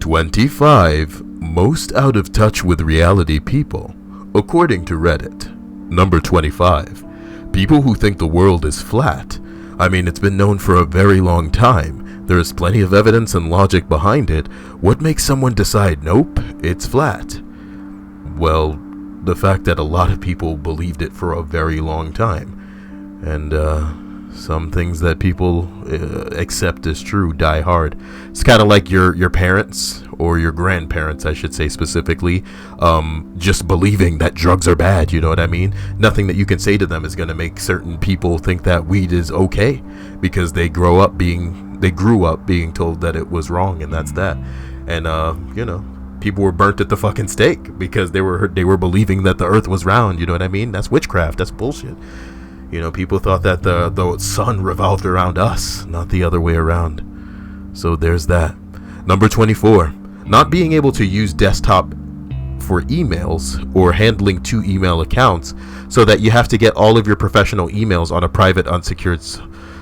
25 most out of touch with reality people, according to Reddit. Number 25. People who think the world is flat. I mean, it's been known for a very long time. There is plenty of evidence and logic behind it. What makes someone decide, nope, it's flat? Well, the fact that a lot of people believed it for a very long time. And, some things that people accept as true die hard. It's kind of like your parents, or your grandparents, I should say specifically, just believing that drugs are bad, you know what I mean? Nothing that you can say to them is going to make certain people think that weed is okay, because they grew up being told that it was wrong, and that's that. And, people were burnt at the fucking stake because they were believing that the earth was round, you know what I mean? That's witchcraft, that's bullshit. You know, people thought that the sun revolved around us, not the other way around. So there's that. Number 24, not being able to use desktop for emails or handling 2 email accounts, so that you have to get all of your professional emails on a private unsecured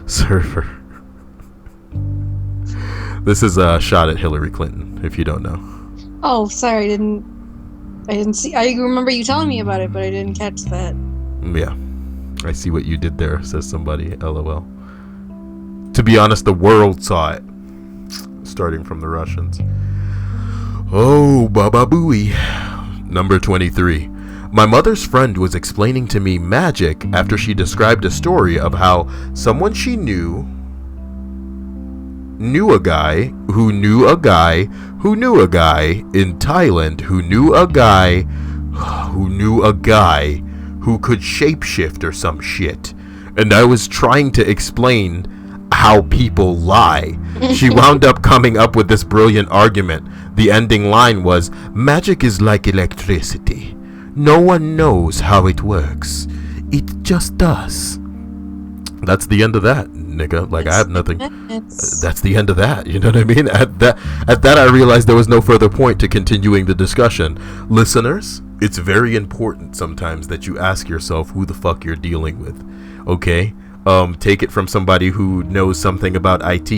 server. This is a shot at Hillary Clinton, if you don't know. Oh, sorry, I didn't see. I remember you telling me about it, but I didn't catch that. Yeah. I see what you did there, says somebody, LOL. To be honest, the world saw it. Starting from the Russians. Oh, Baba Booey. Number 23. My mother's friend was explaining to me magic after she described a story of how someone she knew a guy who knew a guy who knew a guy in Thailand who knew a guy who knew a guy who could shapeshift or some shit. And I was trying to explain how people lie. She wound up coming up with this brilliant argument. The ending line was, magic is like electricity. No one knows how it works. It just does. That's the end of that, nigga. Like, I have nothing. That's the end of that. You know what I mean? At that, I realized there was no further point to continuing the discussion. Listeners, it's very important sometimes that you ask yourself who the fuck you're dealing with. Okay? Take it from somebody who knows something about IT.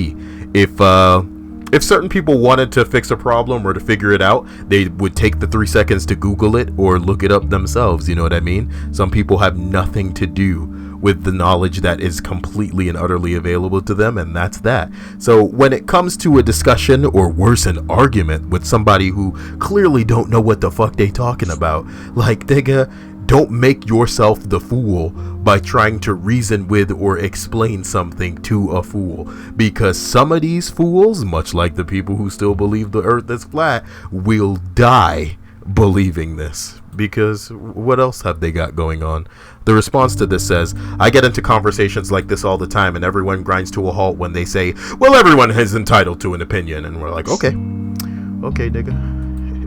If certain people wanted to fix a problem or to figure it out, they would take the 3 seconds to Google it or look it up themselves. You know what I mean? Some people have nothing to do with the knowledge that is completely and utterly available to them, and that's that. So when it comes to a discussion, or worse, an argument with somebody who clearly don't know what the fuck they talking about, like, nigga, don't make yourself the fool by trying to reason with or explain something to a fool, because some of these fools, much like the people who still believe the earth is flat, will die believing this, because what else have they got going on? The response to this says, I get into conversations like this all the time, and everyone grinds to a halt when they say, well, everyone is entitled to an opinion. And we're like, okay, nigga.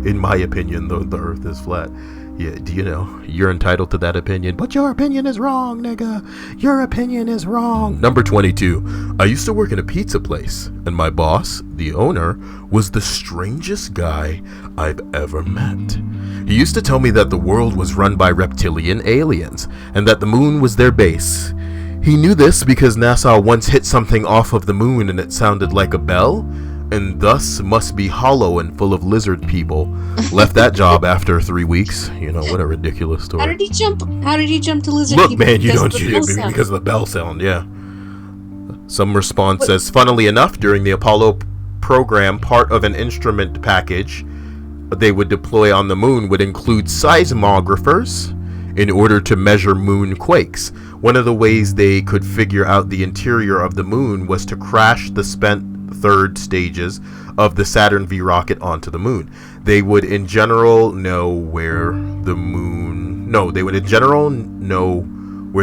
In my opinion, the earth is flat. Yeah, do you know, you're entitled to that opinion, but your opinion is wrong, nigga. Your opinion is wrong. Number 22. I used to work in a pizza place, and my boss, the owner, was the strangest guy I've ever met. He used to tell me that the world was run by reptilian aliens, and that the moon was their base. He knew this because NASA once hit something off of the moon and it sounded like a bell, and thus must be hollow and full of lizard people. Left that job after 3 weeks. You know, what a ridiculous story. How did he jump to lizard people? Look, people? man, you don't because of the bell sound, yeah. Some response says, funnily enough, during the Apollo program, part of an instrument package they would deploy on the moon would include seismographers in order to measure moon quakes. One of the ways they could figure out the interior of the moon was to crash the spent third stages of the Saturn V rocket onto the moon. They would in general know where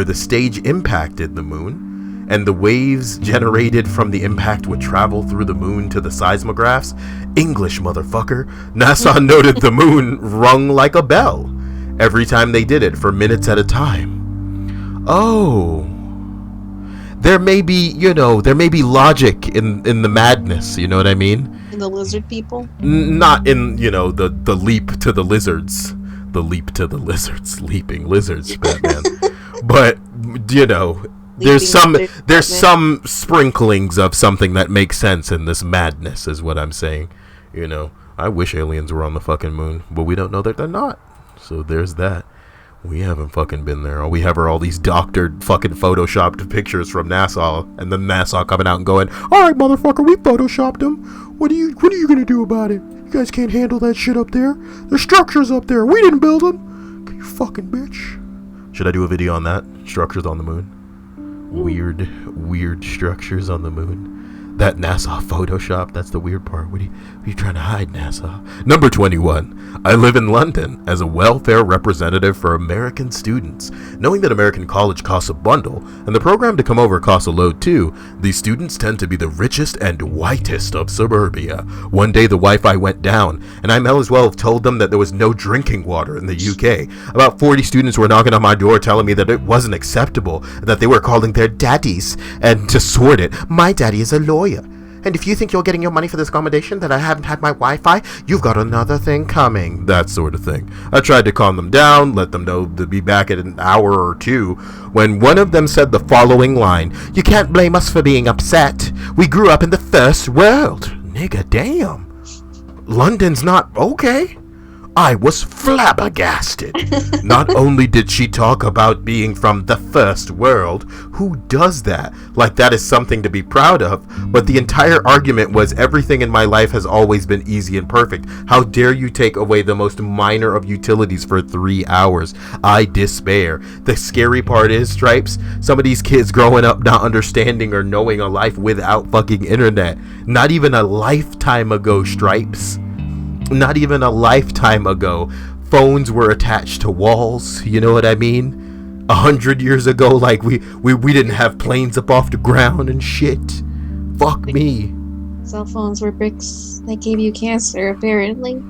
the stage impacted the moon, and the waves generated from the impact would travel through the moon to the seismographs. English, motherfucker. NASA noted the moon rung like a bell every time they did it for minutes at a time. Oh, there may be logic in the madness, you know what I mean? In the lizard people? Not in, the leap to the lizards. The leap to the lizards. Leaping lizards, Batman. But, there's sprinklings of something that makes sense in this madness, is what I'm saying. I wish aliens were on the fucking moon, but we don't know that they're not. So there's that. We haven't fucking been there. All we have are all these doctored fucking photoshopped pictures from NASA, and then NASA coming out and going, "All right, motherfucker, we photoshopped them. What are you gonna do about it? You guys can't handle that shit up there. There's structures up there. We didn't build them. You fucking bitch." Should I do a video on that? Structures on the moon. Weird structures on the moon. That NASA Photoshop, that's the weird part. What are you trying to hide, NASA? Number 21. I live in London as a welfare representative for American students. Knowing that American college costs a bundle, and the program to come over costs a load too, these students tend to be the richest and whitest of suburbia. One day the Wi-Fi went down, and I might as well have told them that there was no drinking water in the UK. About 40 students were knocking on my door telling me that it wasn't acceptable, that they were calling their daddies, and to sort it, my daddy is a lawyer. And if you think you're getting your money for this accommodation that I haven't had my Wi-Fi, you've got another thing coming. That sort of thing. I tried to calm them down, let them know to be back in an hour or two, when one of them said the following line: "You can't blame us for being upset. We grew up in the first world." Nigga, damn. London's not okay. I was flabbergasted. Not only did she talk about being from the first world, who does that? Like that is something to be proud of, but the entire argument was everything in my life has always been easy and perfect. How dare you take away the most minor of utilities for 3 hours? I despair. The scary part is, Stripes, some of these kids growing up not understanding or knowing a life without fucking internet. Not even a lifetime ago, Stripes. Not even a lifetime ago, phones were attached to walls. You know what I mean? 100 years ago, like we didn't have planes up off the ground and shit. Fuck me. Cell phones were bricks that gave you cancer, apparently.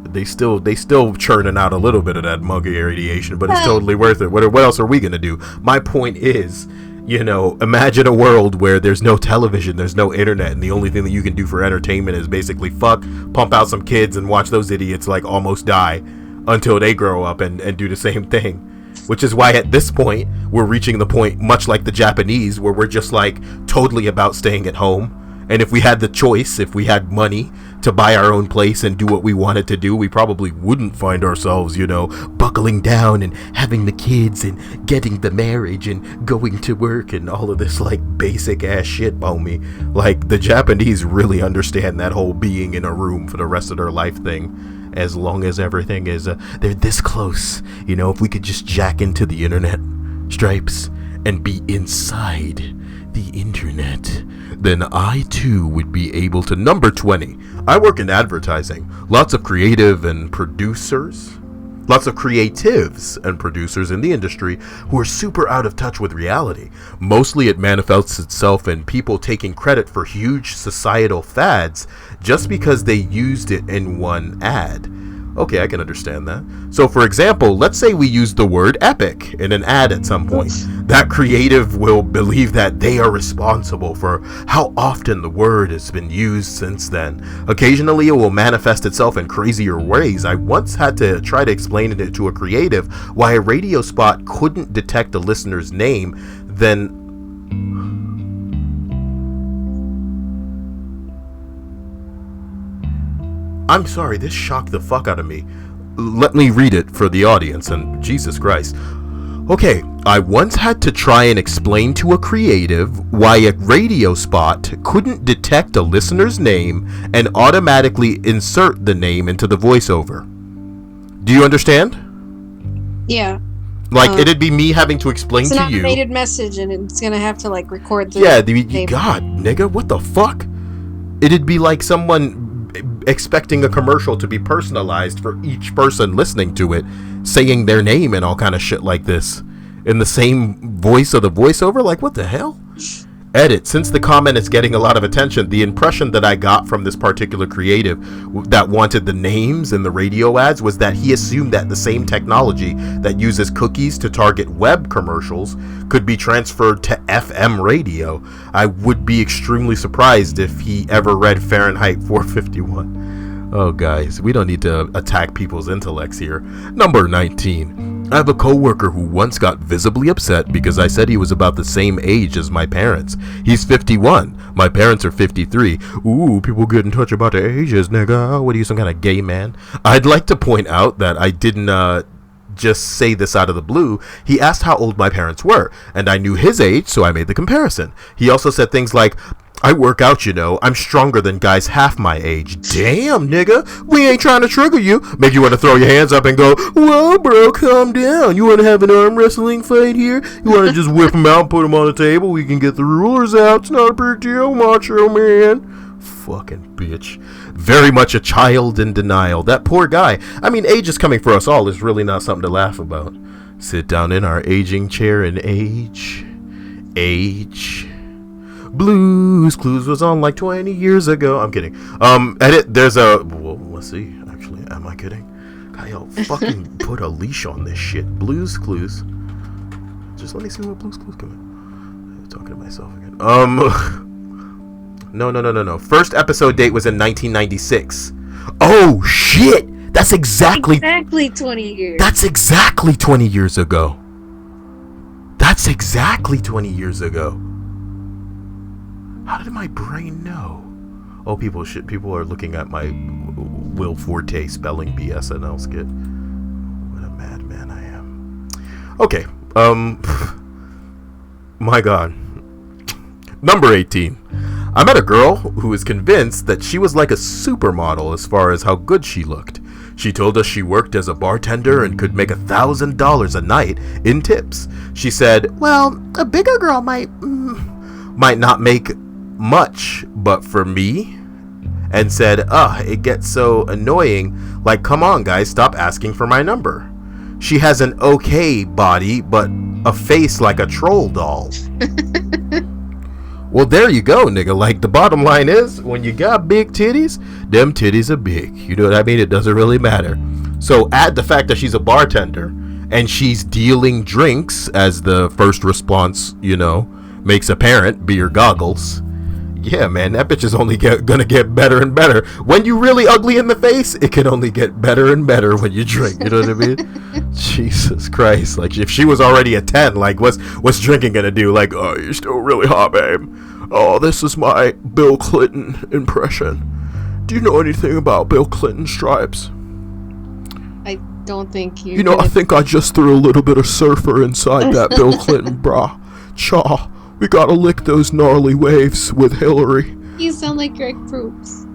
They still churning out a little bit of that monkey radiation, but it's totally worth it. What else are we gonna do? My point is, you know, imagine a world where there's no television, there's no internet, and the only thing that you can do for entertainment is basically fuck, pump out some kids, and watch those idiots like almost die until they grow up and do the same thing. Which is why at this point, we're reaching the point, much like the Japanese, where we're just like totally about staying at home. And if we had the choice, if we had money to buy our own place and do what we wanted to do, we probably wouldn't find ourselves, you know, buckling down and having the kids and getting the marriage and going to work and all of this like basic ass shit, homie. Like the Japanese really understand that whole being in a room for the rest of their life thing. As long as everything is, they're this close, you know, if we could just jack into the internet, Stripes, and be inside the internet, then I too would be able to. Number 20. I work in advertising. Lots of creatives and producers in the industry who are super out of touch with reality. Mostly it manifests itself in people taking credit for huge societal fads just because they used it in one ad. Okay, I can understand that. So for example, let's say we use the word epic in an ad at some point. That creative will believe that they are responsible for how often the word has been used since then. Occasionally it will manifest itself in crazier ways. I once had to try to explain it to a creative why a radio spot couldn't detect a listener's name, then I'm sorry, this shocked the fuck out of me. Let me read it for the audience, and Jesus Christ. Okay, I once had to try and explain to a creative why a radio spot couldn't detect a listener's name and automatically insert the name into the voiceover. Do you understand? Yeah. Like, it'd be me having to explain to you. It's an automated message, and it's gonna have to, like, record the... Yeah, God, nigga, what the fuck? It'd be like someone expecting a commercial to be personalized for each person listening to it, saying their name and all kind of shit like this in the same voice of the voiceover. Like, what the hell? Edit. Since the comment is getting a lot of attention, the impression that I got from this particular creative that wanted the names in the radio ads was that he assumed that the same technology that uses cookies to target web commercials could be transferred to FM radio. I would be extremely surprised if he ever read Fahrenheit 451. Oh, guys, we don't need to attack people's intellects here. Number 19. I have a coworker who once got visibly upset because I said he was about the same age as my parents. He's 51. My parents are 53. Ooh, people get in touch about their ages, nigga. What are you, some kind of gay man? I'd like to point out that I didn't just say this out of the blue. He asked how old my parents were, and I knew his age, so I made the comparison. He also said things like, I work out, you know. I'm stronger than guys half my age. Damn, nigga. We ain't trying to trigger you. Make you want to throw your hands up and go, whoa, bro, calm down. You want to have an arm wrestling fight here? You want to just whip them out and put them on the table? We can get the rulers out. It's not a big deal, macho man. Fucking bitch. Very much a child in denial. That poor guy. I mean, age is coming for us all. It's really not something to laugh about. Sit down in our aging chair and age. Age. Blues Clues was on like 20 years ago. I'm kidding. Edit. There's a. Well, let's see. Actually, am I kidding? God, yo, fucking put a leash on this shit. Blues Clues. Just let me see what Blues Clues come in. I'm talking to myself again. No. First episode date was in 1996. Oh shit! That's exactly 20 years. That's exactly 20 years ago. That's exactly 20 years ago. How did my brain know? Oh, people are looking at my Will Forte spelling bee SNL skit. What a madman I am. Okay. My God. Number 18. I met a girl who was convinced that she was like a supermodel as far as how good she looked. She told us she worked as a bartender and could make $1,000 a night in tips. She said, well, a bigger girl might not make much, but for me, and said, it gets so annoying, like, come on guys, stop asking for my number. She has an okay body, but a face like a troll doll. Well, there you go, nigga. Like, the bottom line is, when you got big titties, them titties are big. You know what I mean? It doesn't really matter. So add the fact that she's a bartender and she's dealing drinks as the first response, you know, makes apparent, beer goggles. Yeah, man, that bitch is only gonna get better and better. When you really ugly in the face, it can only get better and better when you drink. You know what I mean? Jesus Christ. Like, if she was already a 10, like, what's drinking gonna do? Like, oh, you're still really hot, babe. Oh, this is my Bill Clinton impression. Do you know anything about Bill Clinton stripes? I don't think you. You know, I think I just threw a little bit of surfer inside that Bill Clinton bra. Chaw. We gotta lick those gnarly waves with Hillary. You sound like Greg Proops.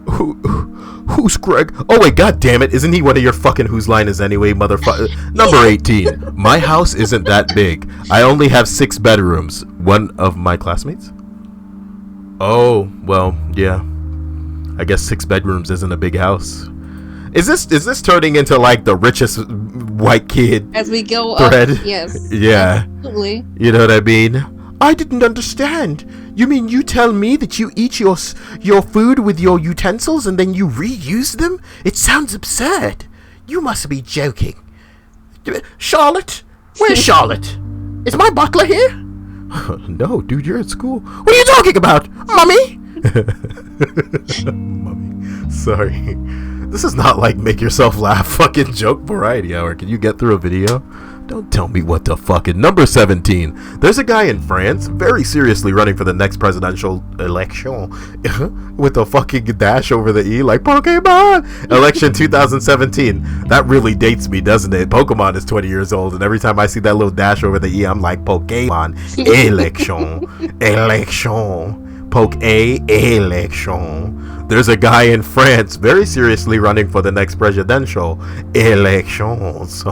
Who's Greg? Oh wait, god damn it. Isn't he one of your fucking Whose Line Is Anyway, motherfucker? Number 18. My house isn't that big. I only have 6 bedrooms. One of my classmates? Oh, well, yeah. I guess 6 bedrooms isn't a big house. Is this turning into like the richest white kid as we go thread? Up? Yes. Yeah. Absolutely. You know what I mean? I didn't understand. You mean you tell me that you eat your food with your utensils and then you reuse them? It sounds absurd. You must be joking. Charlotte? Where's Charlotte? Is my butler here? No, dude, you're at school. What are you talking about? Mommy? Mommy. Sorry. This is not like make yourself laugh fucking joke variety hour. Can you get through a video? Don't tell me what the fucking. Number 17. There's a guy in France very seriously running for the next presidential election with a fucking dash over the E like Pokemon. Election 2017. That really dates me, doesn't it? Pokemon is 20 years old, and every time I see that little dash over the E, I'm like Pokemon. Election. Poke A election. There's a guy in France very seriously running for the next presidential elections.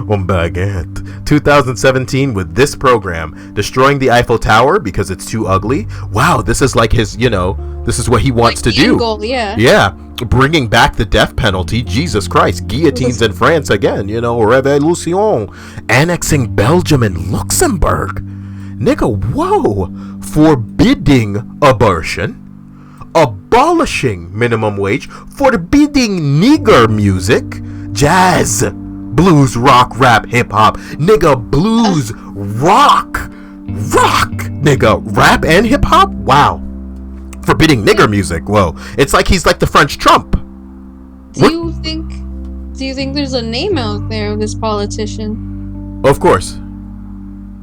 Baguette. 2017 with this program, destroying the Eiffel Tower because it's too ugly. Wow, this is like his, you know, this is what he wants like to do. Goal, yeah. Yeah, bringing back the death penalty. Jesus Christ, guillotines in France again. You know, revolution. Annexing Belgium and Luxembourg. Nigga, whoa. Forbidding abortion. Abolishing minimum wage. Forbidding nigger music. Jazz. Blues, rock, rap, hip-hop. Nigga, blues, rock. Nigga, rap and hip-hop? Wow. Forbidding nigger music. Whoa. It's like he's like the French Trump. Do do you think there's a name out there of this politician? Of course.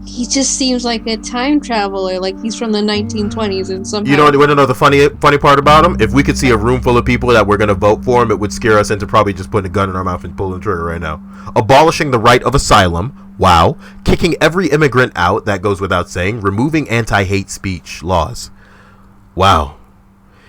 He just seems like a time traveler, like he's from the 1920s and somehow... You know what? The funny part about him? If we could see a room full of people that were going to vote for him, it would scare us into probably just putting a gun in our mouth and pulling the trigger right now. Abolishing the right of asylum. Wow. Kicking every immigrant out. That goes without saying. Removing anti-hate speech laws. Wow.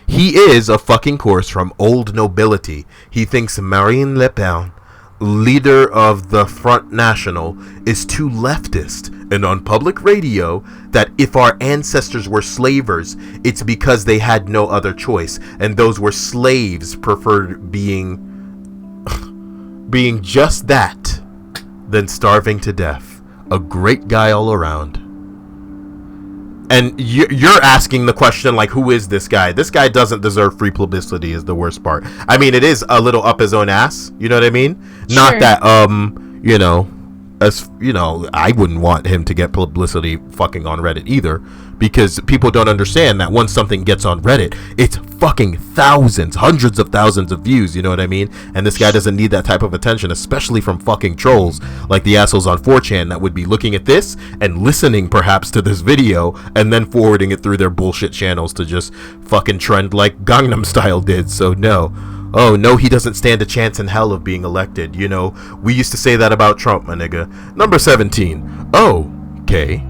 He is a fucking course from old nobility. He thinks Marine Le Pen, leader of the Front National, is too leftist and on public radio that if our ancestors were slavers, it's because they had no other choice, and those were slaves preferred being just that than starving to death. A great guy all around. And you're asking the question, like, who is this guy? This guy doesn't deserve free publicity is the worst part. I mean, it is a little up his own ass. You know what I mean? Sure. Not that, I wouldn't want him to get publicity fucking on Reddit either, because people don't understand that once something gets on Reddit, it's fucking thousands, hundreds of thousands of views, you know what I mean? And this guy doesn't need that type of attention, especially from fucking trolls like the assholes on 4chan that would be looking at this and listening perhaps to this video and then forwarding it through their bullshit channels to just fucking trend like Gangnam Style did. So no. Oh, no, he doesn't stand a chance in hell of being elected. You know, we used to say that about Trump, my nigga. Number 17. Oh, okay.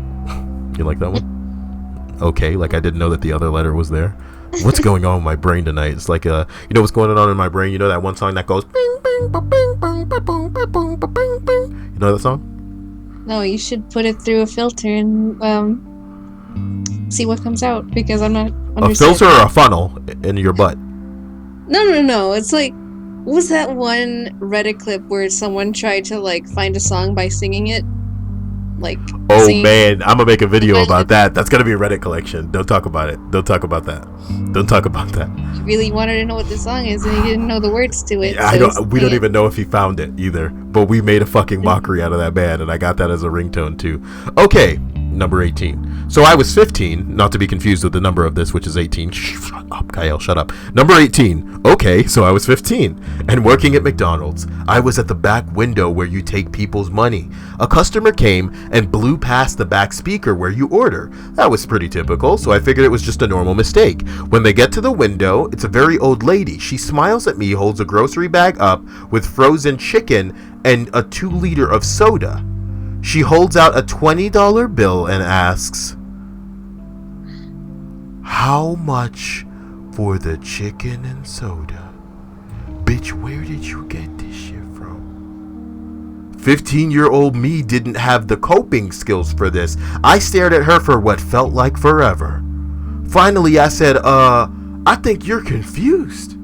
You like that one? Okay, like I didn't know that the other letter was there. What's going on with my brain tonight? It's like, you know what's going on in my brain? You know that one song that goes bing, bing, ba, bing, bing, ba, boom, ba, boom, ba, bing, bing? You know that song? No, you should put it through a filter and see what comes out, because I'm not a filter or a funnel in your butt? No. It's like, what was that one Reddit clip where someone tried to like find a song by singing it? Like, oh man, I'm gonna make a video about that. That's gonna be a Reddit collection. Don't talk about it. Don't talk about that. Don't talk about that. You really wanted to know what the song is, and you didn't know the words to it. Yeah, so we don't even know if he found it either. But we made a fucking mockery out of that band, and I got that as a ringtone too. Okay, number 18. So I was 15, not to be confused with the number of this, which is 18. Shut up, Kyle, shut up. Number 18. Okay, so I was 15 and working at McDonald's. I was at the back window where you take people's money. A customer came and blew past the back speaker where you order. That was pretty typical, so I figured it was just a normal mistake. When they get to the window, it's a very old lady. She smiles at me, holds a grocery bag up with frozen chicken and a 2-liter of soda. She holds out a $20 bill and asks, "How much for the chicken and soda?" Bitch, where did you get this shit from? 15-year-old me didn't have the coping skills for this. I stared at her for what felt like forever. Finally, I said, I think you're confused.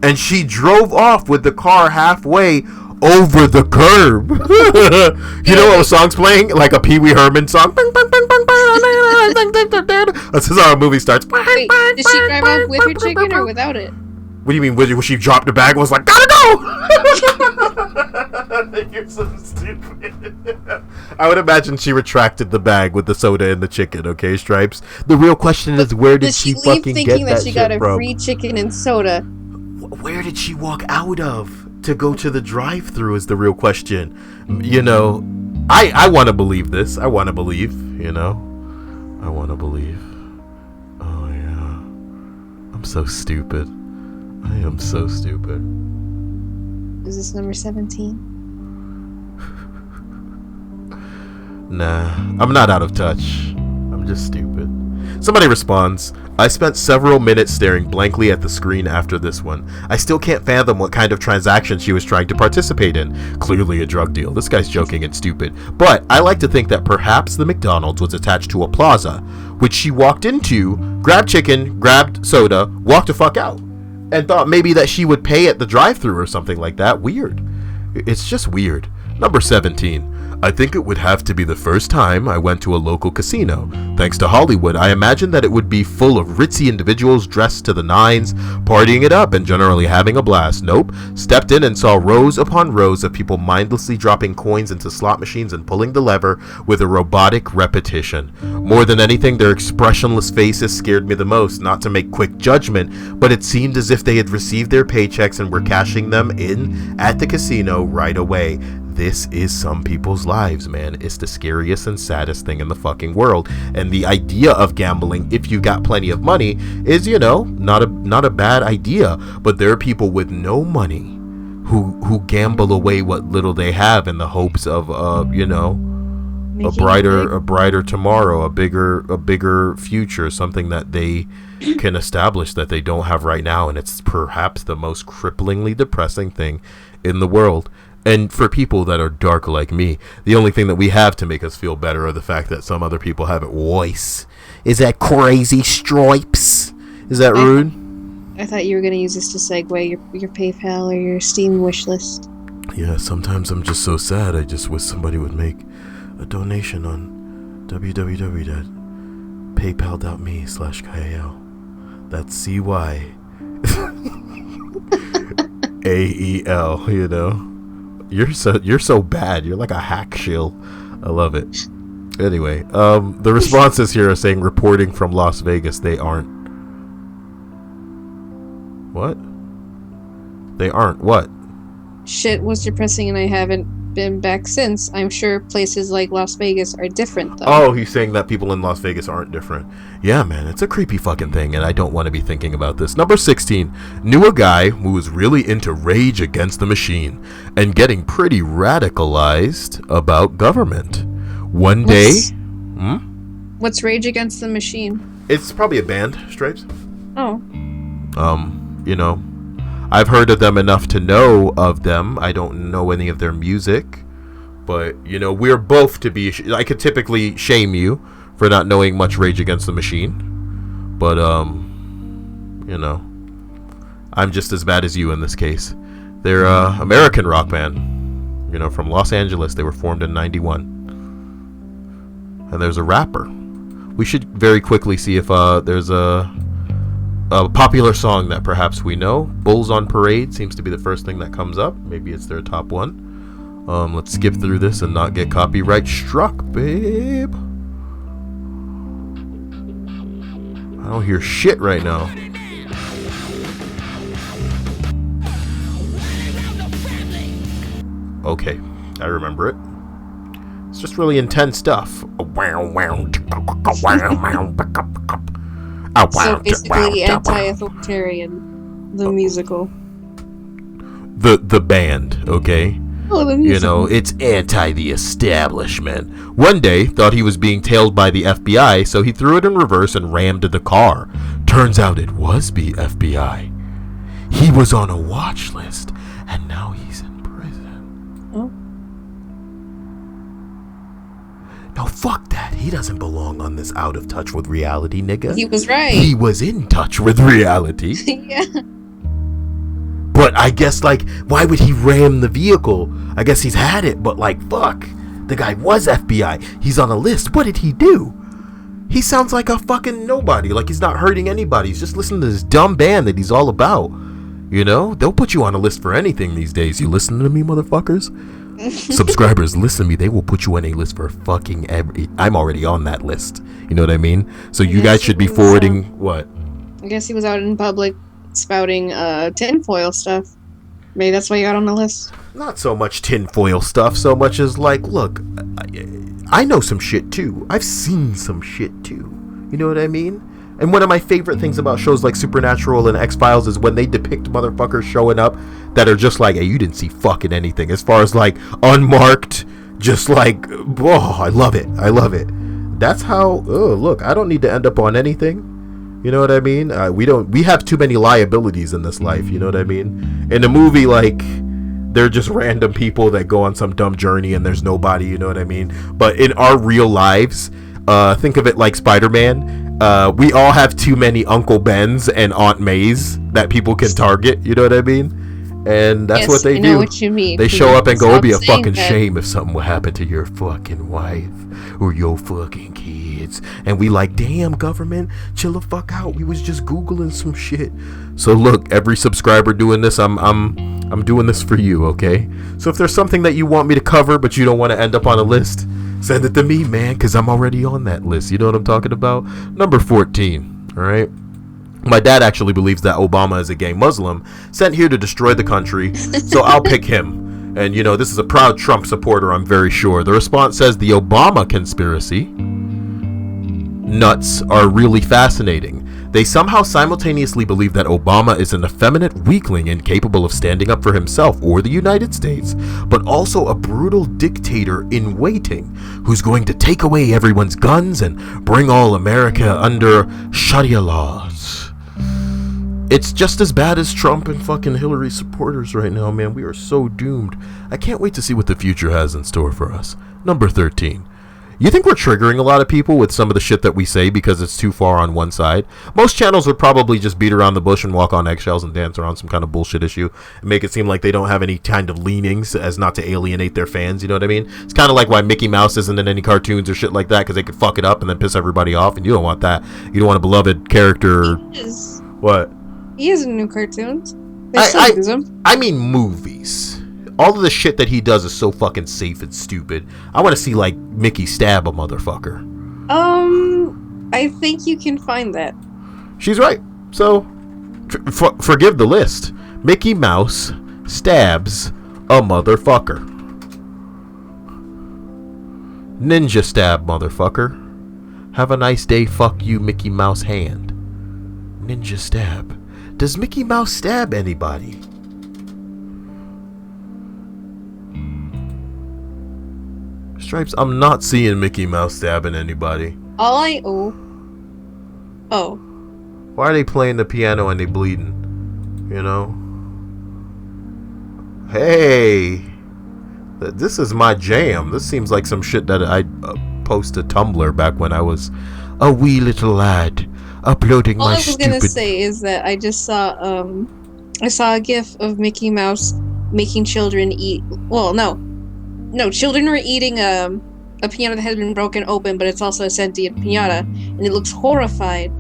And she drove off with the car halfway over the curb. You know what the song's playing? Like a Pee Wee Herman song. This is how a movie starts. Wait, did she drive off with her chicken or without it? What do you mean? Was she dropped the bag and was like, gotta go? You're so stupid. I would imagine she retracted the bag with the soda and the chicken, okay, Stripes? The real question is, where did she fucking get that shit from? Thinking that she got a free chicken and soda. Where did she walk out of to go to the drive-thru is the real question. You know, I want to believe this. I want to believe, you know. I want to believe. Oh, yeah. I'm so stupid. I am so stupid. Is this number 17? Nah, I'm not out of touch. I'm just stupid. Somebody responds, I spent several minutes staring blankly at the screen after this one. I still can't fathom what kind of transaction she was trying to participate in. Clearly a drug deal. This guy's joking and stupid. But I like to think that perhaps the McDonald's was attached to a plaza, which she walked into, grabbed chicken, grabbed soda, walked the fuck out, and thought maybe that she would pay at the drive-thru or something like that. Weird. It's just weird. Number 17. I think it would have to be the first time I went to a local casino. Thanks to Hollywood, I imagined that it would be full of ritzy individuals dressed to the nines, partying it up and generally having a blast. Nope. Stepped in and saw rows upon rows of people mindlessly dropping coins into slot machines and pulling the lever with a robotic repetition. More than anything, their expressionless faces scared me the most. Not to make quick judgment, but it seemed as if they had received their paychecks and were cashing them in at the casino right away. This is some people's lives, man. It's the scariest and saddest thing in the fucking world. And the idea of gambling, if you got plenty of money, is, not a bad idea. But there are people with no money who gamble away what little they have in the hopes of a brighter tomorrow, a bigger future, something that they can establish that they don't have right now. And it's perhaps the most cripplingly depressing thing in the world. And for people that are dark like me, the only thing that we have to make us feel better are the fact that some other people have it worse. Is that crazy, Stripes? Is that rude? I thought you were going to use this to segue your PayPal or your Steam wish list. Yeah, sometimes I'm just so sad. I just wish somebody would make a donation on www.paypal.me/Kael. That's CYAEL, You're so bad. You're like a hack shill. I love it. Anyway, the responses here are saying reporting from Las Vegas. They aren't. What? They aren't what? Shit was depressing and I haven't been back since. I'm sure places like Las Vegas are different though. Oh, he's saying that people in Las Vegas aren't different. Yeah, man, it's a creepy fucking thing and I don't want to be thinking about this. Number 16, knew a guy who was really into Rage Against the Machine and getting pretty radicalized about government. One day... What's Rage Against the Machine? It's probably a band, Stripes. Oh. I've heard of them enough to know of them. I don't know any of their music, but we're both to be. I could typically shame you for not knowing much Rage Against the Machine, but I'm just as bad as you in this case. They're American rock band, from Los Angeles. They were formed in '91, and there's a rapper. We should very quickly see if there's a popular song that perhaps we know. Bulls on Parade seems to be the first thing that comes up. Maybe it's their top one. Let's skip through this and not get copyright struck, babe. I don't hear shit right now. Okay, I remember it. It's just really intense stuff. So basically anti-authoritarian, the musical. The band, okay? Oh, the musical. It's anti the establishment. One day, thought he was being tailed by the FBI, so he threw it in reverse and rammed the car. Turns out it was the FBI. He was on a watch list, and now he's in prison. Oh. No, fuck that. He doesn't belong on this out of touch with reality, nigga. He was right. He was in touch with reality. Yeah. But I guess, why would he ram the vehicle? I guess he's had it, but, fuck. The guy was FBI. He's on a list. What did he do? He sounds like a fucking nobody. Like he's not hurting anybody. He's just listening to this dumb band that he's all about. They'll put you on a list for anything these days. You listening to me, motherfuckers? Subscribers, listen to me. They will put you on a list for fucking I'm already on that list. You know what I mean? So you guys should be forwarding what? I guess he was out in public spouting tinfoil stuff. Maybe that's why you got on the list. Not so much tinfoil stuff, so much as look, I know some shit too. I've seen some shit too. You know what I mean? And one of my favorite things about shows like Supernatural and X-Files is when they depict motherfuckers showing up that are just hey, you didn't see fucking anything. As far as unmarked, just oh, I love it. I love it. That's how, look, I don't need to end up on anything. You know what I mean? We have too many liabilities in this life. You know what I mean? In a movie, they're just random people that go on some dumb journey and there's nobody, you know what I mean? But in our real lives, think of it like Spider-Man. We all have too many Uncle Bens and Aunt Mays that people can target, you know what I mean? And that's Yes, what they I know do. what you mean. They show up and go, it'd Stop be a saying fucking that. shame if something would happen to your fucking wife or your fucking kids. And we like, damn, government, chill the fuck out. We was just Googling some shit. So look, every subscriber doing this, I'm doing this for you, okay? So if there's something that you want me to cover but you don't want to end up on a list, send it to me, man, because I'm already on that list. You know what I'm talking about? Number 14, all right? My dad actually believes that Obama is a gay Muslim sent here to destroy the country, so I'll pick him. And, you know, this is a proud Trump supporter, I'm very sure. The response says the Obama conspiracy nuts are really fascinating. They somehow simultaneously believe that Obama is an effeminate weakling incapable of standing up for himself or the United States, but also a brutal dictator in waiting who's going to take away everyone's guns and bring all America under Sharia laws. It's just as bad as Trump and fucking Hillary supporters right now, man. We are so doomed. I can't wait to see what the future has in store for us. Number 13. You think we're triggering a lot of people with some of the shit that we say because it's too far on one side? Most channels would probably just beat around the bush and walk on eggshells and dance around some kind of bullshit issue and make it seem like they don't have any kind of leanings as not to alienate their fans, you know what I mean? It's kind of like why Mickey Mouse isn't in any cartoons or shit like that, because they could fuck it up and then piss everybody off, and you don't want that. You don't want a beloved character. What? He is in new cartoons. They still use him. I mean movies. All of the shit that he does is so fucking safe and stupid. I want to see, like, Mickey stab a motherfucker. I think you can find that. She's right. So, forgive the list. Mickey Mouse stabs a motherfucker. Ninja stab, motherfucker. Have a nice day, fuck you, Mickey Mouse hand. Ninja stab. Does Mickey Mouse stab anybody? Stripes, I'm not seeing Mickey Mouse stabbing anybody. Oh. Why are they playing the piano and they bleeding? You know? Hey! This is my jam. This seems like some shit that I'd post to Tumblr back when I was a wee little lad uploading my stupid... All I was gonna say is that I just saw a gif of Mickey Mouse making children eat... Well, no, children were eating a piñata that has been broken open, but it's also a sentient piñata, and it looks horrified.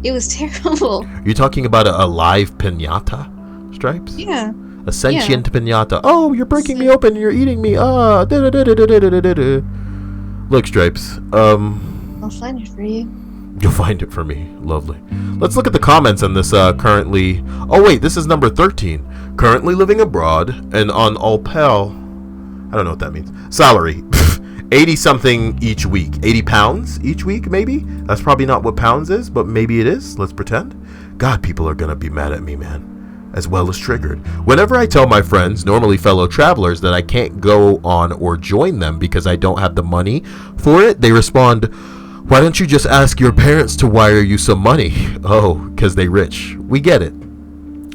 It was terrible. You're talking about a live piñata, Stripes? Yeah. A sentient piñata. Oh, you're breaking me open, you're eating me. Look, Stripes. I'll find it for you. You'll find it for me. Lovely. Let's look at the comments on this currently... Oh, wait, this is number 13. Currently living abroad and on Alpel... I don't know what that means. Salary. 80 something each week. 80 pounds each week, maybe? That's probably not what pounds is, but maybe it is. Let's pretend. God, people are gonna be mad at me, man. As well as triggered. Whenever I tell my friends, normally fellow travelers, that I can't go on or join them because I don't have the money for it, they respond, why don't you just ask your parents to wire you some money? Oh, because they rich. We get it.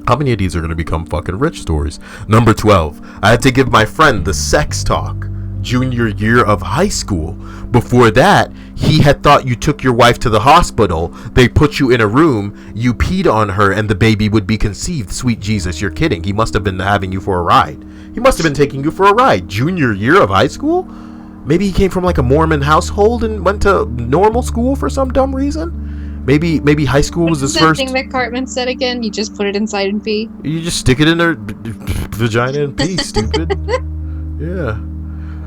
How many of these are going to become fucking rich stories? Number 12. I had to give my friend the sex talk junior year of high school. Before that, he had thought you took your wife to the hospital, they put you in a room, you peed on her, and the baby would be conceived. Sweet Jesus, you're kidding. He must have been having you for a ride. He must have been taking you for a ride. Junior year of high school? Maybe he came from like a Mormon household and went to normal school for some dumb reason? Maybe high school was his first... thing that Cartman said again? You just put it inside and pee? You just stick it in her vagina and pee, stupid. Yeah.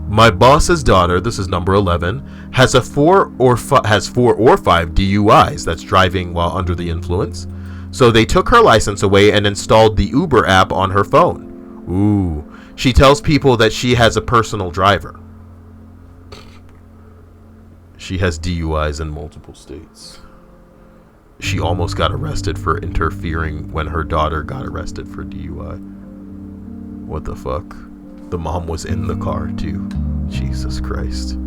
My boss's daughter, this is number 11, has 4 or 5 DUIs. That's driving while under the influence. So they took her license away and installed the Uber app on her phone. Ooh. She tells people that she has a personal driver. She has DUIs in multiple states. She almost got arrested for interfering when her daughter got arrested for DUI. What the fuck? The mom was in the car too. Jesus Christ.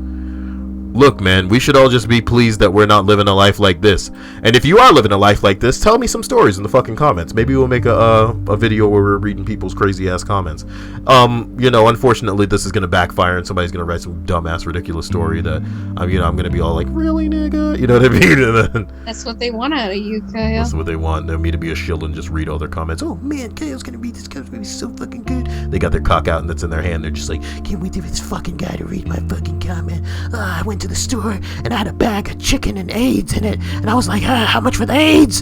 Look, man, we should all just be pleased that we're not living a life like this. And if you are living a life like this, tell me some stories in the fucking comments. Maybe we'll make a video where we're reading people's crazy ass comments. Unfortunately, this is gonna backfire, and somebody's gonna write some dumbass, ridiculous story that, I'm gonna be all like, really, nigga? You know what I mean? That's what they want out of you, Kyle. That's what they want. Me to be a shill and just read all their comments. Oh man, Kyle's gonna read this. Kyle's gonna be so fucking good. They got their cock out and that's in their hand. They're just like, can't wait for this fucking guy to read my fucking comment. I went to the store and I had a bag of chicken and AIDS in it, and I was like, how much for the AIDS?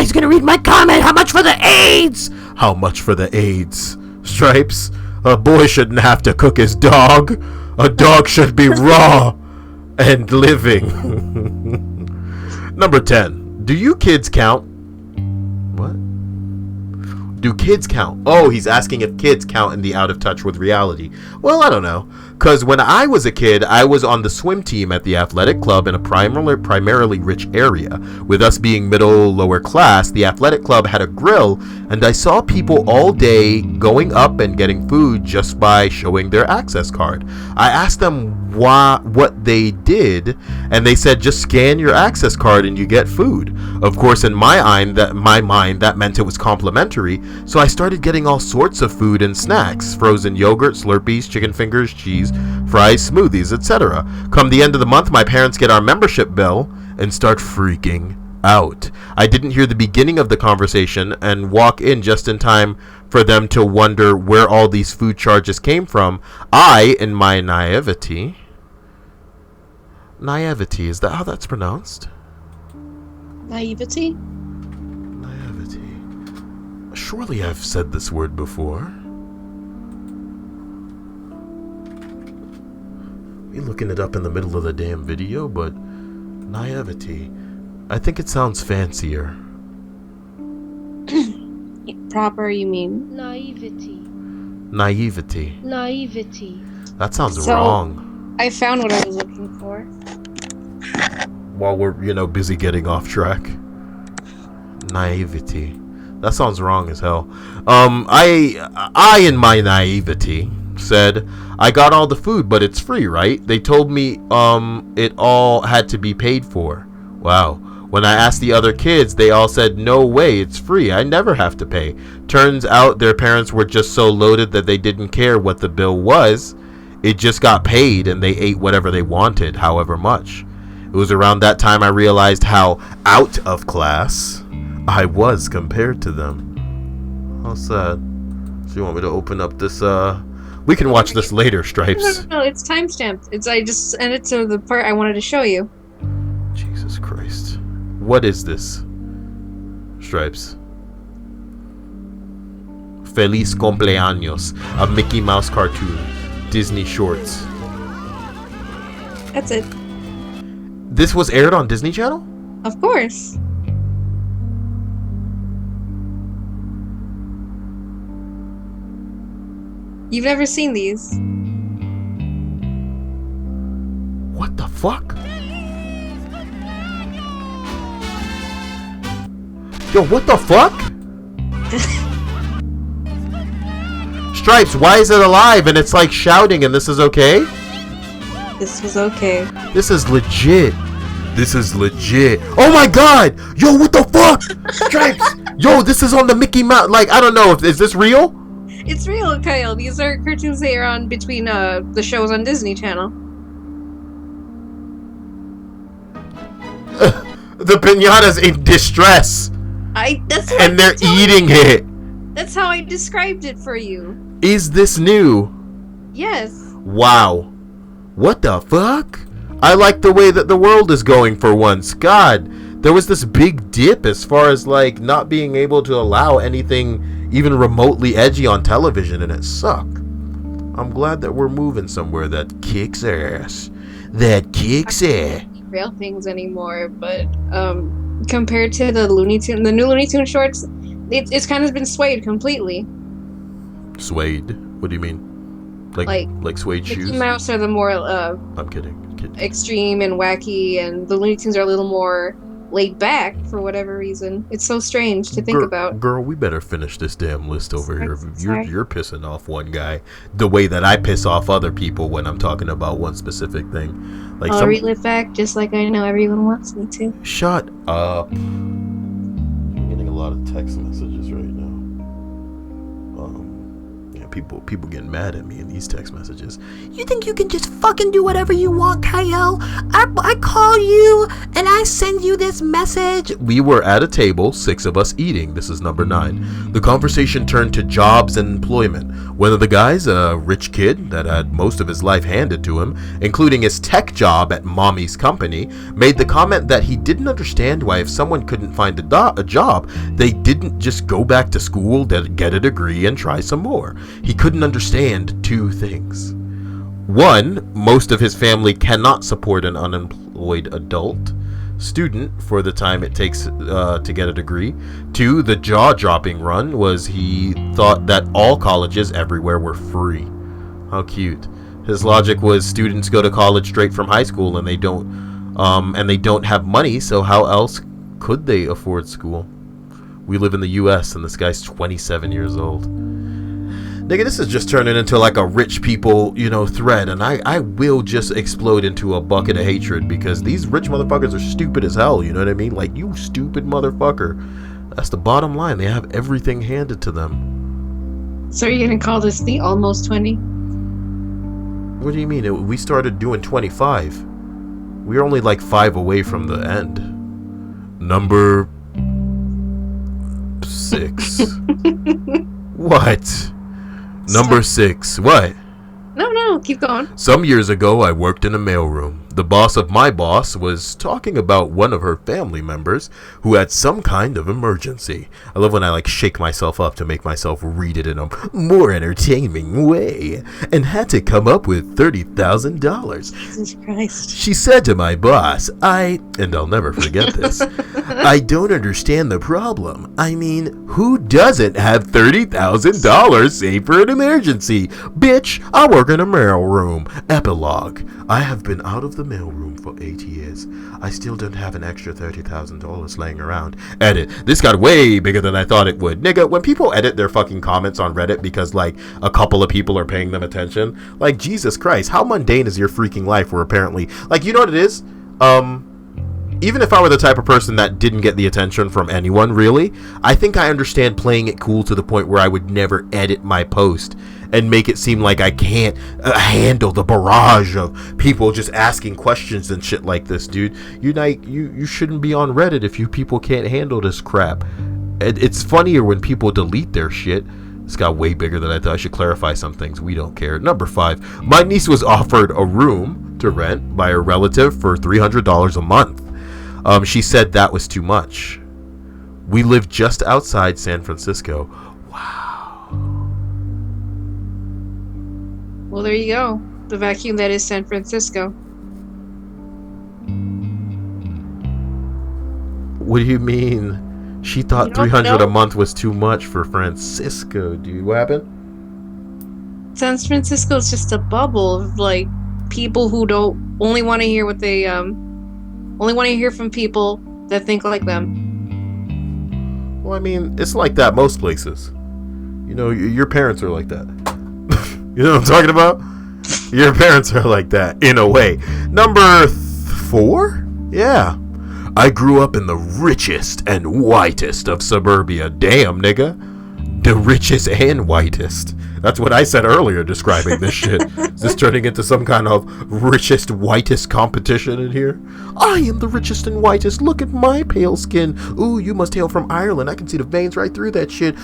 He's gonna read my comment. How much for the AIDS? How much for the AIDS? Stripes, a boy shouldn't have to cook his dog. A dog should be raw and living. Number 10. Do you kids count? What? Do kids count? Oh, he's asking if kids count in the out of touch with reality. Well, I don't know. Because when I was a kid, I was on the swim team at the athletic club in a primarily rich area. With us being middle, lower class, the athletic club had a grill, and I saw people all day going up and getting food just by showing their access card. I asked them what they did, and they said just scan your access card and you get food. Of course, in my mind, that meant it was complimentary, so I started getting all sorts of food and snacks: frozen yogurt, Slurpees, chicken fingers, cheese, fries, smoothies, etc. Come the end of the month, my parents get our membership bill and start freaking out. I didn't hear the beginning of the conversation and walk in just in time for them to wonder where all these food charges came from. I, in my naivety, is that how that's pronounced? Naivety? Naivety. Surely I've said this word before. You're looking it up in the middle of the damn video, but naivety. I think it sounds fancier. Proper, you mean? Naivety. Naivety. Naivety. That sounds wrong. I found what I was looking for. While we're, busy getting off track. Naivety. That sounds wrong as hell. I in my naivety said, I got all the food, but it's free, right? They told me it all had to be paid for. Wow. When I asked the other kids, they all said, no way, it's free. I never have to pay. Turns out their parents were just so loaded that they didn't care what the bill was. It just got paid and they ate whatever they wanted, however much. It was around that time I realized how out of class I was compared to them. How sad. So you want me to open up this, we can watch this later, Stripes. No, it's timestamped. I just sent it to the part I wanted to show you. Jesus Christ. What is this? Stripes. Feliz Cumpleaños, a Mickey Mouse cartoon. Disney shorts. That's it. This was aired on Disney Channel? Of course. You've never seen these. What the fuck? Yo, what the fuck? Stripes, why is it alive and it's like shouting and this is okay? This was okay. This is legit. This is legit. Oh my god! Yo, what the fuck? Stripes! Yo, this is on the Mickey Mouse. Like, I don't know. Is this real? It's real, Kyle. These are cartoons they are on between the shows on Disney Channel. The piñata's in distress. That's and they're eating it. That's how I described it for you. Is this new? Yes. Wow. What the fuck? I like the way that the world is going for once. God, there was this big dip as far as like not being able to allow anything even remotely edgy on television, and it sucked. I'm glad that we're moving somewhere that kicks ass. That kicks ass. Real things anymore, but compared to the new Looney Tunes shorts, it's kind of been swayed completely. Swayed? What do you mean? Like suede shoes? Mickey Mouse are the more I'm kidding. extreme and wacky, and the Looney Tunes are a little more laid back for whatever reason. It's so strange to think about. Girl, we better finish this damn list over here. Sorry. You're pissing off one guy the way that I piss off other people when I'm talking about one specific thing. Like I'll reel it back just like I know everyone wants me to. Shut up. I'm getting a lot of text messages right now. People getting mad at me in these text messages. You think you can just fucking do whatever you want, Kyle? I call you and I send you this message. We were at a table, 6 of us eating. This is number 9. The conversation turned to jobs and employment. One of the guys, a rich kid that had most of his life handed to him, including his tech job at mommy's company, made the comment that he didn't understand why if someone couldn't find a job, they didn't just go back to school, get a degree, and try some more. He couldn't understand 2 things. 1, most of his family cannot support an unemployed adult student for the time it takes to get a degree. 2, the jaw-dropping run was he thought that all colleges everywhere were free. How cute. His logic was students go to college straight from high school and they don't have money, so how else could they afford school? We live in the US and this guy's 27 years old. Nigga, this is just turning into like a rich people, thread, and I will just explode into a bucket of hatred because these rich motherfuckers are stupid as hell, you know what I mean? Like, you stupid motherfucker. That's the bottom line. They have everything handed to them. So are you gonna call this the almost 20? What do you mean? We started doing 25. We're only like 5 away from the end. Number 6. What? Number 6. What? No, keep going. Some years ago, I worked in a mailroom. The boss of my boss was talking about one of her family members who had some kind of emergency. I love when I shake myself up to make myself read it in a more entertaining way. And had to come up with $30,000. Jesus Christ. She said to my boss, and I'll never forget this, I don't understand the problem. I mean, who doesn't have $30,000 saved for an emergency? Bitch, I work in a mailroom. Epilogue. I have been out of the mailroom for 8 years. I still don't have an extra $30,000 laying around. Edit. This got way bigger than I thought it would. Nigga, when people edit their fucking comments on Reddit because a couple of people are paying them attention, Jesus Christ, how mundane is your freaking life where apparently, you know what it is? Even if I were the type of person that didn't get the attention from anyone, really, I think I understand playing it cool to the point where I would never edit my post and make it seem like I can't handle the barrage of people just asking questions and shit like this, dude. You shouldn't be on Reddit if you people can't handle this crap. It's funnier when people delete their shit. This got way bigger than I thought. I should clarify some things. We don't care. Number 5. My niece was offered a room to rent by a relative for $300 a month. She said that was too much. We live just outside San Francisco. Wow. Well, there you go. The vacuum that is San Francisco. What do you mean? She thought $300 a month was too much for Francisco, dude. What happened? San Francisco is just a bubble of people who don't only want to hear what they only want to hear from people that think like them. Well, I mean, it's like that most places. Your parents are like that. You know what I'm talking about? Your parents are like that, in a way. Number 4? Yeah. I grew up in the richest and whitest of suburbia. Damn, nigga. The richest and whitest. That's what I said earlier describing this shit. Is this turning into some kind of richest, whitest competition in here? I am the richest and whitest. Look at my pale skin. Ooh, you must hail from Ireland. I can see the veins right through that shit.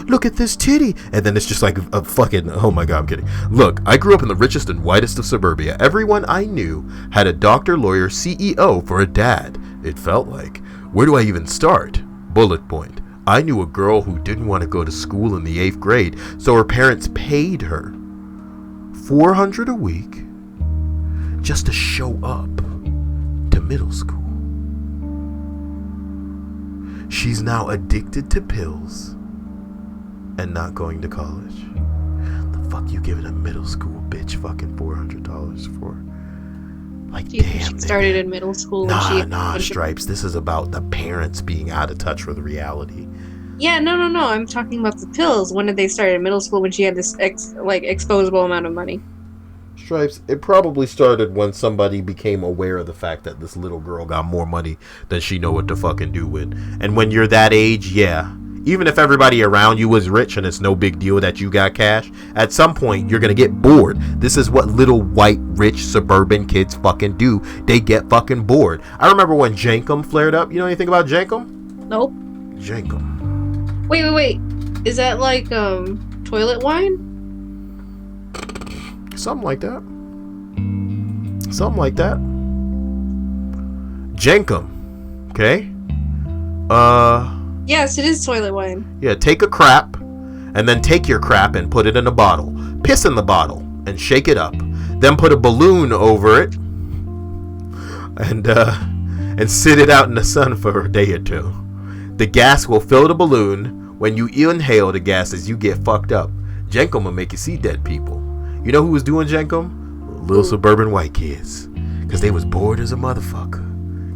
Look at this titty. And then it's just like a fucking... Oh my God, I'm kidding. Look, I grew up in the richest and whitest of suburbia. Everyone I knew had a doctor, lawyer, CEO for a dad. It felt like. Where do I even start? Bullet point. I knew a girl who didn't want to go to school in the 8th grade, so her parents paid her $400 a week just to show up to middle school. She's now addicted to pills and not going to college. The fuck you giving a middle school bitch fucking $400 for? Like, She damn, started nigga. in middle school when she... Nah, Stripes. This is about the parents being out of touch with reality. Yeah, no. I'm talking about the pills. When did they start? In middle school when she had this exposable amount of money. Stripes, it probably started when somebody became aware of the fact that this little girl got more money than she know what to fucking do with. And when you're that age, yeah, even if everybody around you was rich and it's no big deal that you got cash, at some point you're gonna get bored. This is what little white rich suburban kids fucking do. They get fucking bored. I remember when Jankum flared up. You know anything about Jankum? Nope. Jankum. Wait. Is that like toilet wine? Something like that. Jankum. Okay? Yes, it is toilet wine. Yeah, take a crap, and then take your crap and put it in a bottle. Piss in the bottle, and shake it up. Then put a balloon over it, and sit it out in the sun for a day or two. The gas will fill the balloon. When you inhale the gases, you get fucked up. Jankum will make you see dead people. You know who was doing Jankum? Little suburban white kids. Because they was bored as a motherfucker.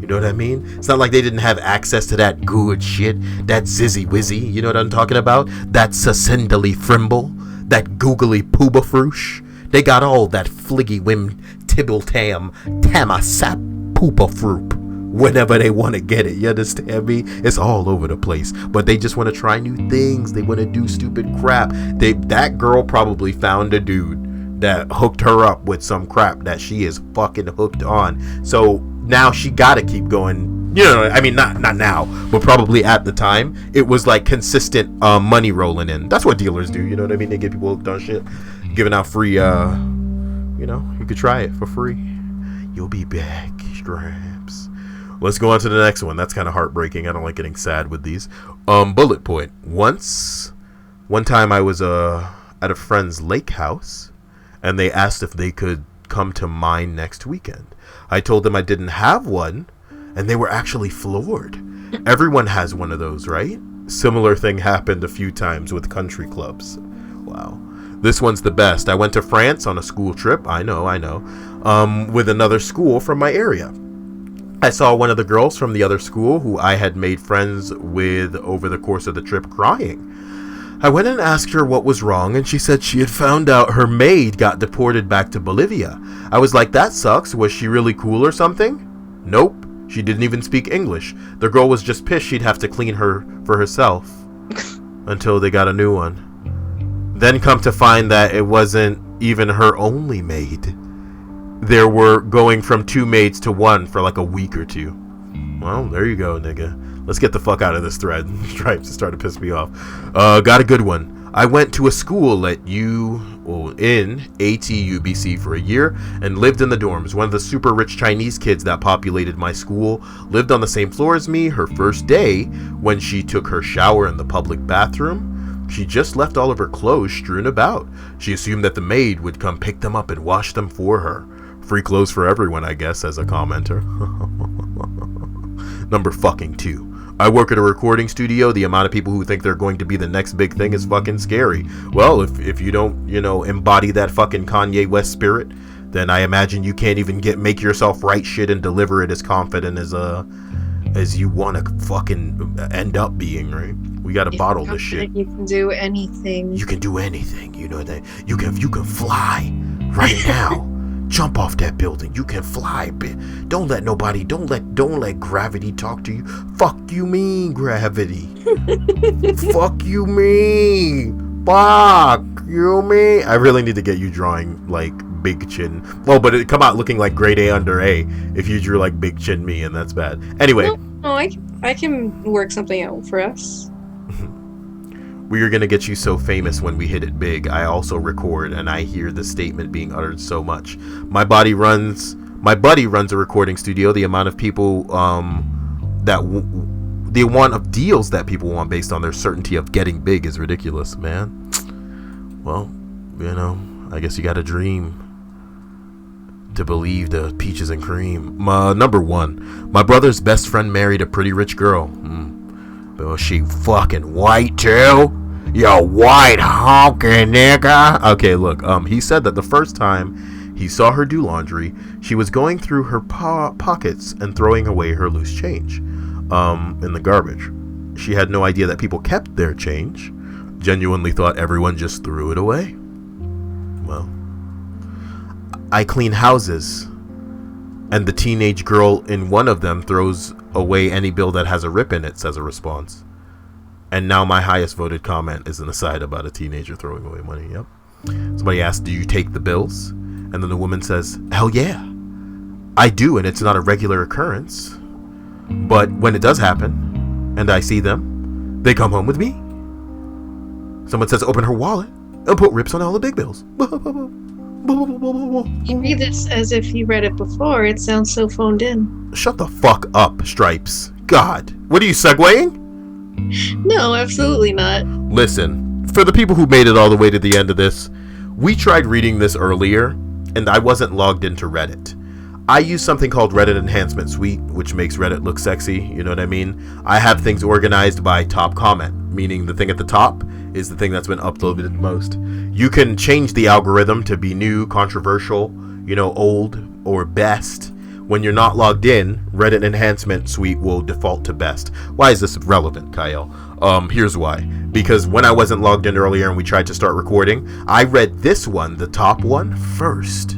You know what I mean? It's not like they didn't have access to that good shit. That zizzy wizzy. You know what I'm talking about? That sacindally frimble. That googly poobafroosh. They got all that fliggy wim tibble tam tama sap poopafroop. Whenever they want to get it, you understand me? It's all over the place, but they just want to try new things. They want to do stupid crap. That girl probably found a dude that hooked her up with some crap that she is fucking hooked on. So now she gotta keep going. You know, I mean, not now, but probably at the time it was like consistent money rolling in. That's what dealers do. You know what I mean? They get people hooked on shit, giving out free. You know, you could try it for free. You'll be back, Straps. Let's go on to the next one. That's kind of heartbreaking. I don't like getting sad with these. Bullet point. One time I was at a friend's lake house, and they asked if they could come to mine next weekend. I told them I didn't have one, and they were actually floored. Everyone has one of those, right? Similar thing happened a few times with country clubs. Wow. This one's the best. I went to France on a school trip. I know. With another school from my area. I saw one of the girls from the other school who I had made friends with over the course of the trip crying. I went and asked her what was wrong, and she said she had found out her maid got deported back to Bolivia. I was like, that sucks. Was she really cool or something? Nope. She didn't even speak English. The girl was just pissed she'd have to clean her for herself until they got a new one. Then come to find that it wasn't even her only maid. There were going from 2 maids to 1 for like a week or 2. Well, there you go, nigga. Let's get the fuck out of this thread. Stripes is starting to piss me off. Got a good one. I went to a school in ATUBC for a year and lived in the dorms. One of the super rich Chinese kids that populated my school lived on the same floor as me. Her first day, when she took her shower in the public bathroom, she just left all of her clothes strewn about. She assumed that the maid would come pick them up and wash them for her. Free clothes for everyone, I guess, as a commenter. Number fucking 2. I work at a recording studio. The amount of people who think they're going to be the next big thing is fucking scary. Well, if you don't, embody that fucking Kanye West spirit, then I imagine you can't even make yourself write shit and deliver it as confident as you want to fucking end up being, right? We gotta bottle this shit. You can do anything. You can do anything. You know that you can fly right now. Jump off that building. You can fly. Don't let gravity talk to you. Fuck you mean, gravity. Fuck you mean. Fuck you mean. I really need to get you drawing like big chin. Well, but it come out looking like grade A under A if you drew like big chin me, and that's bad. Anyway. No, I can work something out for us. We are going to get you so famous when we hit it big. I also record, and I hear the statement being uttered so much. My buddy runs a recording studio. The amount of people the amount of deals that people want based on their certainty of getting big is ridiculous, man. Well, I guess you got to dream to believe the peaches and cream. Number 1, my brother's best friend married a pretty rich girl. But was she fucking white too? You white honky nigga. Okay, look, he said that the first time He saw her do laundry. She was going through her pockets and throwing away her loose change in the garbage. She had no idea that people kept their change. Genuinely thought everyone just threw it away. Well, I clean houses, and the teenage girl in one of them throws away any bill that has a rip in it, says a response. And now my highest voted comment is an aside about a teenager throwing away money. Yep. Somebody asked, do you take the bills? And then the woman says, hell yeah, I do, and it's not a regular occurrence. But when it does happen, and I see them, they come home with me. Someone says open her wallet and put rips on all the big bills. You read this as if you read it before. It sounds so phoned in. Shut the fuck up, Stripes. God. What are you, segueing? No, absolutely not. Listen, for the people who made it all the way to the end of this, we tried reading this earlier, and I wasn't logged into Reddit. I use something called Reddit Enhancement Suite, which makes Reddit look sexy, you know what I mean? I have things organized by top comment, meaning the thing at the top is the thing that's been uploaded most. You can change the algorithm to be new, controversial, old, or best. When you're not logged in, Reddit Enhancement Suite will default to best. Why is this relevant, Kyle? Here's why. Because when I wasn't logged in earlier and we tried to start recording, I read this one, the top one, first.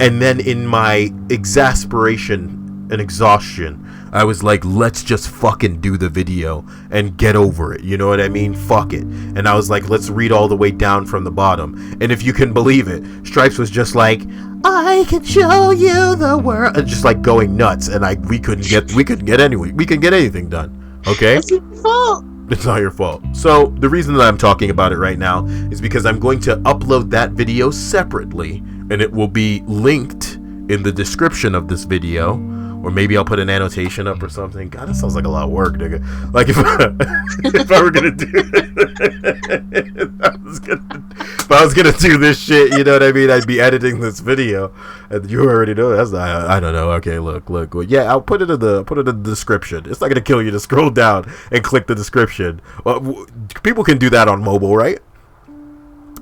And then in my exasperation and exhaustion, I was like, let's just fucking do the video and get over it. You know what I mean? Fuck it. And I was like, let's read all the way down from the bottom. And if you can believe it, Stripes was just like, I can show you the world, and just like going nuts. And we couldn't get anything done. Okay? It's your fault. It's not your fault. So the reason that I'm talking about it right now is because I'm going to upload that video separately, and it will be linked in the description of this video, or maybe I'll put an annotation up or something. God, that sounds like a lot of work, nigga. Like if I were gonna do if I was gonna do this shit, you know what I mean? I'd be editing this video, and you already know that's not, I don't know. Okay, look. Well, yeah, I'll put it in the description. It's not gonna kill you to scroll down and click the description. People can do that on mobile, right?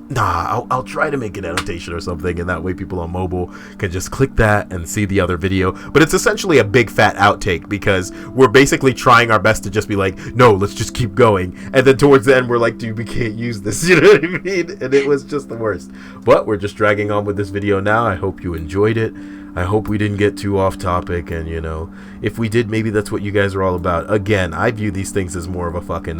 Nah, I'll try to make an annotation or something, and that way people on mobile can just click that and see the other video. But it's essentially a big fat outtake, because we're basically trying our best to just be like, no, let's just keep going. And then towards the end, we're like, dude, we can't use this. You know what I mean? And it was just the worst. But we're just dragging on with this video now. I hope you enjoyed it. I hope we didn't get too off topic, and if we did, maybe that's what you guys are all about. Again, I view these things as more of a fucking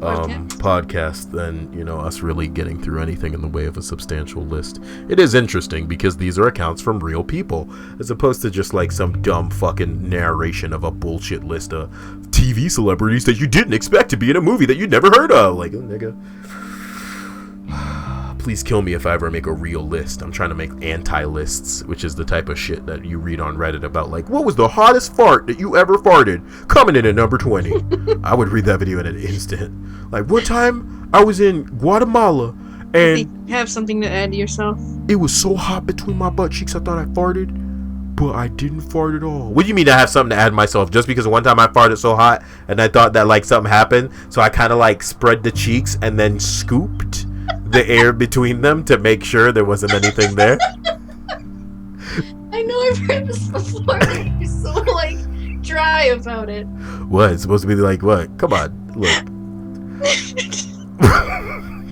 podcast than us really getting through anything in the way of a substantial list. It is interesting because these are accounts from real people, as opposed to just like some dumb fucking narration of a bullshit list of TV celebrities that you didn't expect to be in a movie that you'd never heard of. Like, oh, nigga. Please kill me if I ever make a real list. I'm trying to make anti-lists, which is the type of shit that you read on Reddit about, like, what was the hottest fart that you ever farted? Coming in at number 20. I would read that video in an instant. Like, one time I was in Guatemala and you have something to add to yourself. It was so hot between my butt cheeks I thought I farted, but I didn't fart at all. What do you mean I have something to add myself? Just because one time I farted so hot and I thought that like something happened, so I kind of like spread the cheeks and then scooped the air between them to make sure there wasn't anything there. I know I've heard this before. You're so like dry about it. What? It's supposed to be like what? Come on, look.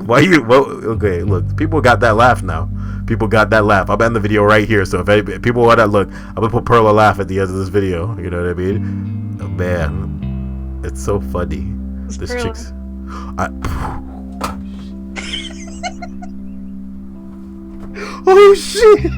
Why you? Well, okay, look. People got that laugh now. People got that laugh. I'll end the video right here. So if people want that look, I'm gonna put Pearl a laugh at the end of this video. You know what I mean? Oh man, it's so funny. This Pearl. chick's. Oh shit!